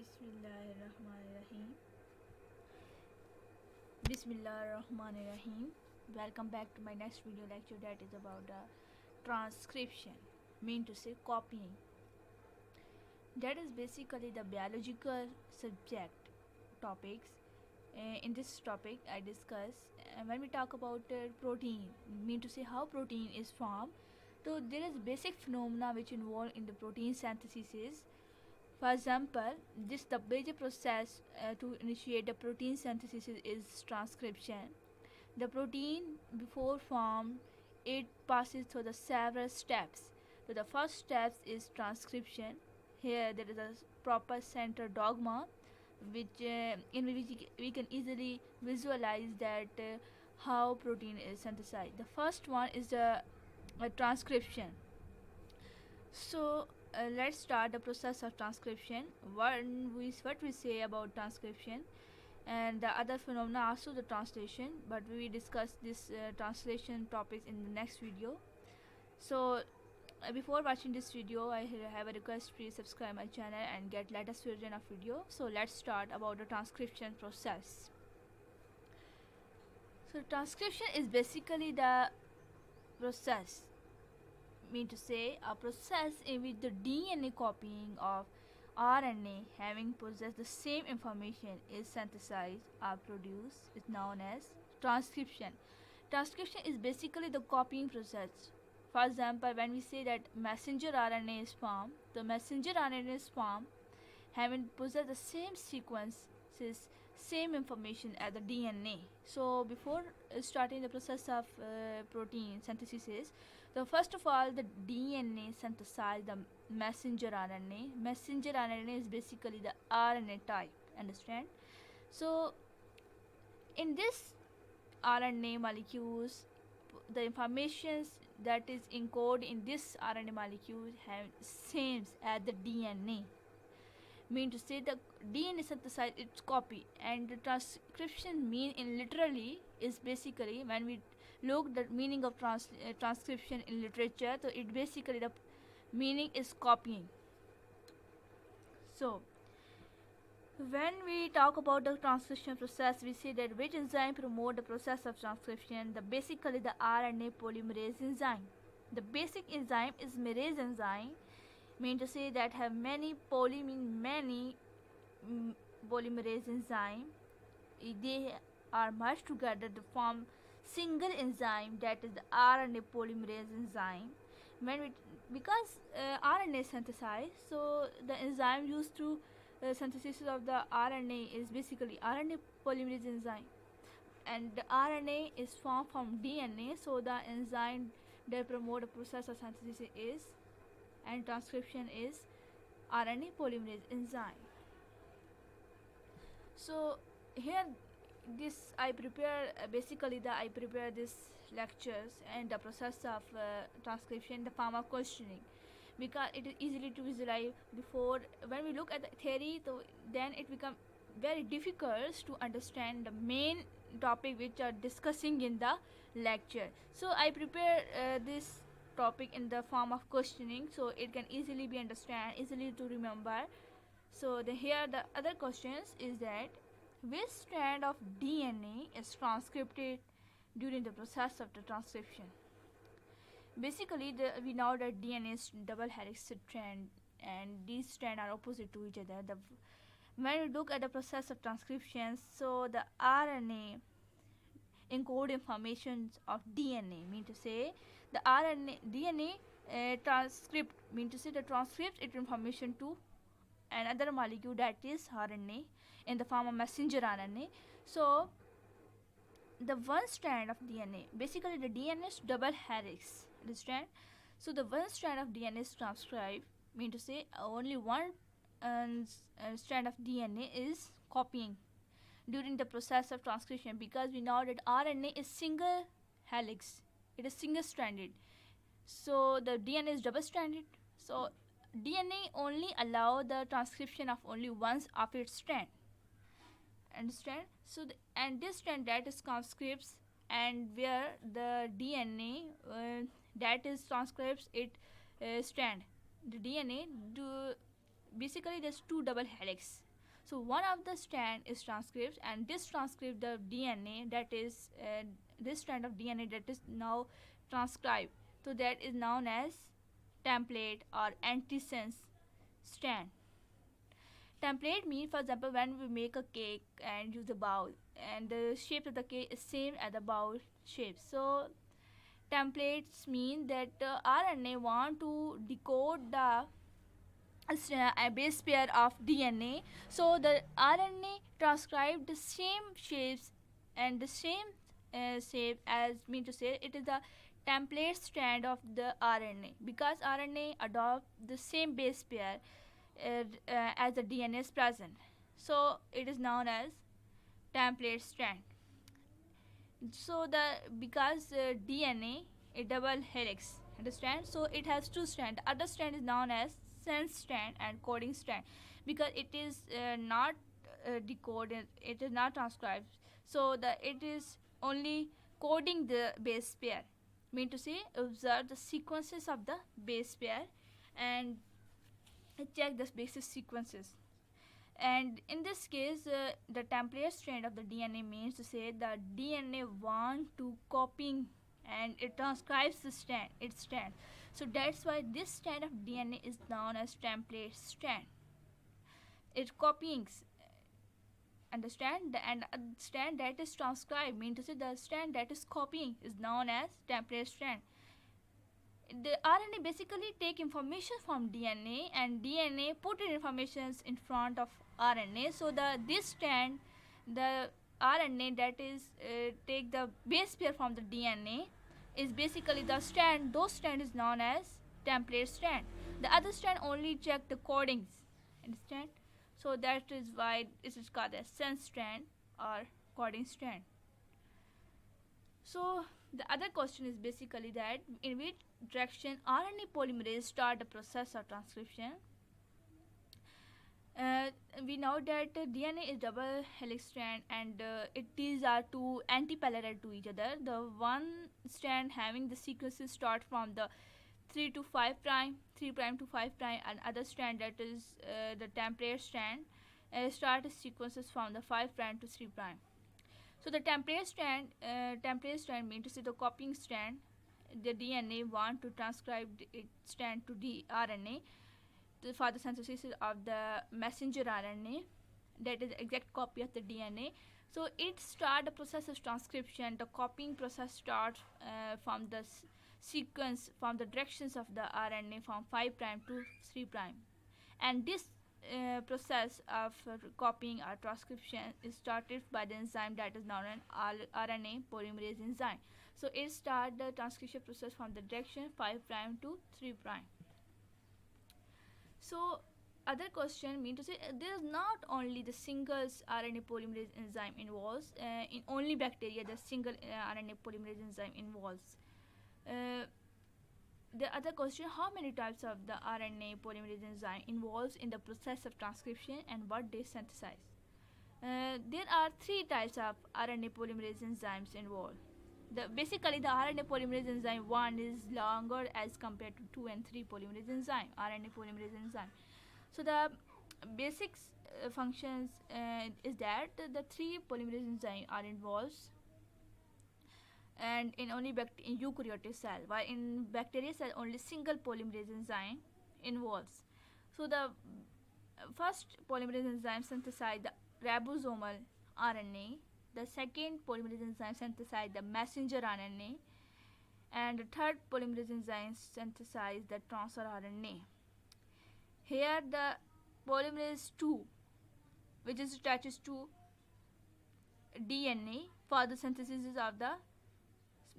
Bismillahirrahmanirrahim. Bismillahirrahmanirrahim. Welcome back to my next video lecture that is about transcription, mean to say copying. That is basically the biological subject topics. In this topic, I discuss when we talk about protein, mean to say how protein is formed. So there is basic phenomena which involve in the protein synthesis. For example, the major process to initiate the protein synthesis is transcription. The protein before formed, it passes through the several steps. So the first step is transcription. Here there is a proper center dogma, which in which we can easily visualize that how protein is synthesized. The first one is the transcription. So let's start the process of transcription. What we say about transcription, and the other phenomena also the translation. But we will discuss this translation topics in the next video. So before watching this video, I have a request: please subscribe my channel and get latest version of video. So let's start about the transcription process. So transcription is basically the process, mean to say a process in which the DNA copying of RNA having possessed the same information is synthesized or produced is known as transcription. Transcription is basically the copying process. For example, when we say that messenger RNA is formed, the messenger RNA is formed having possessed the same sequences, same information as the DNA. So before starting the process of protein synthesis, so first of all, the DNA synthesize the messenger RNA. Messenger RNA is basically the RNA type. Understand? So in this RNA molecules, the informations that is encoded in this RNA molecule have same as the DNA. Mean to say the DNA synthesize its copy, and the transcription mean in literally is basically when we look the meaning of transcription in literature, so it basically the meaning is copying. So when we talk about the transcription process, we see that which enzyme promote the process of transcription. The basically the RNA polymerase enzyme. The basic enzyme is merase enzyme, mean to say that have many many polymerase enzyme. They are merged together to form single enzyme, that is the RNA polymerase enzyme. Because RNA synthesized, so the enzyme used to synthesis of the RNA is basically RNA polymerase enzyme, and the RNA is formed from DNA. So the enzyme that promote the process of synthesis is, and transcription is, RNA polymerase enzyme. So here this I prepare basically I prepare this lectures and the process of transcription, the form of questioning, because it is easily to visualize. Before when we look at the theory, so then it becomes very difficult to understand the main topic which are discussing in the lecture. So I prepare this topic in the form of questioning, so it can easily be understand, easily to remember. So here the other questions is that which strand of DNA is transcribed during the process of the transcription. Basically we know that DNA is double helix strand, and these strands are opposite to each other. When we look at the process of transcription, so the RNA encode information of DNA, mean to say the DNA transcript, mean to say the transcripts its information to another molecule, that is RNA, in the form of messenger RNA. So the one strand of DNA, basically the DNA is double helix, understand? So the one strand of DNA is transcribed, mean to say only one strand of DNA is copying during the process of transcription, because we know that RNA is single helix, it is single stranded, so the DNA is double stranded. So DNA only allow the transcription of only one of its strand, understand? So and this strand that is transcripts, and where the DNA that is transcribes it strand, the DNA do basically there's two double helix, So one of the strand is transcript, and this transcript the DNA that is this strand of DNA that is now transcribed, so that is known as template or antisense strand. Template means, for example, when we make a cake and use a bowl, and the shape of the cake is same as the bowl shape. So templates mean that RNA want to decode the a base pair of DNA, so the RNA transcribe the same shapes and the same shape, as mean to say it is the template strand of the RNA, because RNA adopt the same base pair as the DNA is present, so it is known as template strand. So the because DNA a double helix, understand, so it has two strands. Other strand is known as sense strand and coding strand, because it is not decoded, it is not transcribed, so the it is only coding the base pair, mean to say observe the sequences of the base pair and check the basic sequences. And in this case the template strand of the DNA means to say the DNA want to copying, and it transcribes the strand, its strand. So that's why this strand of DNA is known as template strand. It copying, understand, and strand that is transcribed, mean to say the strand that is copying is known as template strand. The RNA basically take information from DNA, and DNA put in informations in front of RNA. So the this strand, the RNA that is take the base pair from the DNA is basically the strand. Those strand is known as template strand. The other strand only check the codings. Understand? So that is why this is called as sense strand or coding strand. So the other question is basically that in which direction RNA polymerase start the process of transcription. We know that DNA is double helix strand, and these are two anti-parallel to each other. The one strand having the sequences start from the 3 to 5 prime, 3 prime to 5 prime, and other strand that is the template strand start sequences from the 5 prime to 3 prime. So the template strand means to say the copying strand. The DNA want to transcribe its strand to the RNA for the synthesis of the messenger RNA, that is exact copy of the DNA. So it start the process of transcription. The copying process starts from the sequence, from the directions of the RNA from 5 prime to 3 prime, and this process of copying or transcription is started by the enzyme that is known as RNA polymerase enzyme. So it starts the transcription process from the direction 5 prime to 3 prime. So other question mean to say there is not only the single RNA polymerase enzyme involves in only bacteria the single RNA polymerase enzyme involves. The other question, how many types of the RNA polymerase enzyme involves in the process of transcription and what they synthesize? There are 3 types of RNA polymerase enzymes involved. Basically the RNA polymerase enzyme 1 is longer as compared to 2 and 3 polymerase enzyme, RNA polymerase enzyme. So the basic functions is that the 3 polymerase enzyme are involved, and in only in eukaryotic cell, while in bacteria cell only single polymerase enzyme involves. So the first polymerase enzyme synthesize the ribosomal RNA, the second polymerase enzyme synthesize the messenger RNA, and the third polymerase enzyme synthesize the transfer RNA. Here the polymerase 2, which is attaches to DNA for the synthesis of the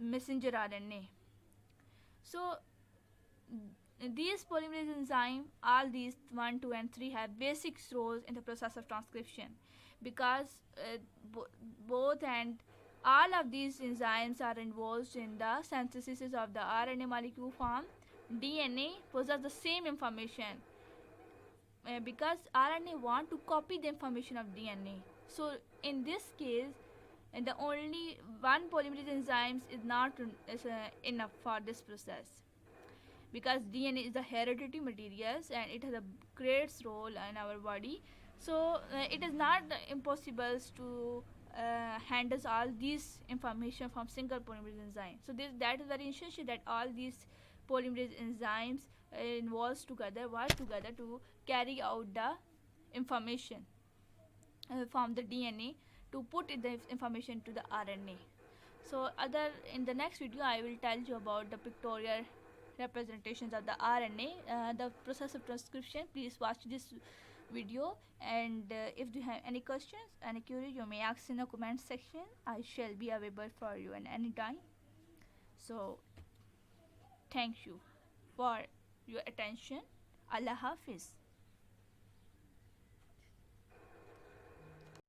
messenger RNA. So these polymerase enzyme, all these 1, 2 and 3 have basic roles in the process of transcription, because both and all of these enzymes are involved in the synthesis of the RNA molecule form. DNA possess the same information because RNA want to copy the information of DNA. So in this case, and the only one polymerase enzymes is not enough for this process, because DNA is the hereditary materials and it has a great role in our body. So it is not impossible to handle all these information from single polymerase enzyme. So that is very essential that all these polymerase enzymes involves together, work together to carry out the information from the DNA to put the information to the RNA. So other in the next video I will tell you about the pictorial representations of the RNA, the process of transcription. Please watch this video, and if you have any questions, any query, you may ask in the comment section. I shall be available for you at any time. So thank you for your attention. Allah Hafiz.